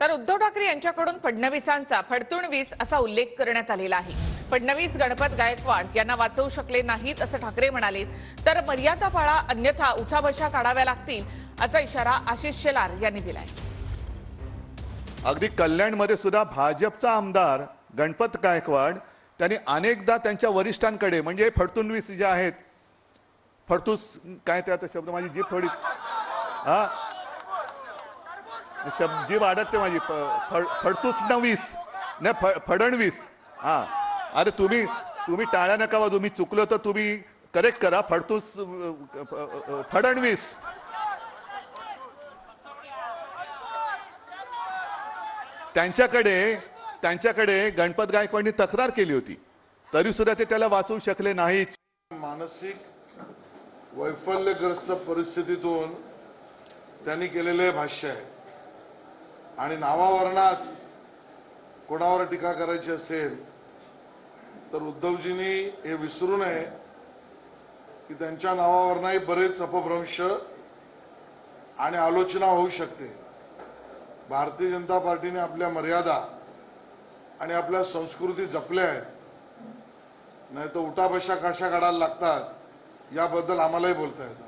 तर उद्धव ठाकरे यांच्याकडून फडणवीसांचा फडतुणवीस असा उल्लेख करण्यात आलेला आहे। फडणवीस गणपत गायकवाड यांना वाचवू शकले नाहीत असं ठाकरे म्हणाले, तर मर्यादा पाळा अन्यथा उठाबशा काढाव्या लागतील असा इशारा आशिष शेलार यांनी दिलाय। अगदी कल्याणमध्ये सुद्धा भाजपचा आमदार गणपत गायकवाड त्यांनी अनेकदा त्यांच्या वरिष्ठांकडे म्हणजे फडतुणवीस जे आहेत, फडतूस काय ते आता शब्द माझी जीभ थोडी जीभ अडकते माझी, फडतूस नवीस नाही फडणवीस। अरे तुम्ही टाळ्या नका वाजवू, मी चुकलो तर तुम्ही करेक्ट करा। फडतूस फडणवीस त्यांच्याकडे गणपत गायकवाडनी तक्रार केली होती, तरी सुद्धा ते त्याला वाचवू शकले नाहीत। मानसिक वैफल्यग्रस्त परिस्थितीतून त्यांनी केलेले भाष्य आहे आणि नावावरनाच कोणावर टीका करायची असेल तर उद्धवजींनी हे विसरू नये की त्यांच्या नावावरनही बरेच अपभ्रंश आणि आलोचना होऊ शकते। भारतीय जनता पार्टीने आपल्या मर्यादा आणि आपल्या संस्कृती जपल्या आहेत, नाही तर उठाबशा कशा काढायला लागतात याबद्दल आम्हालाही बोलता येतं।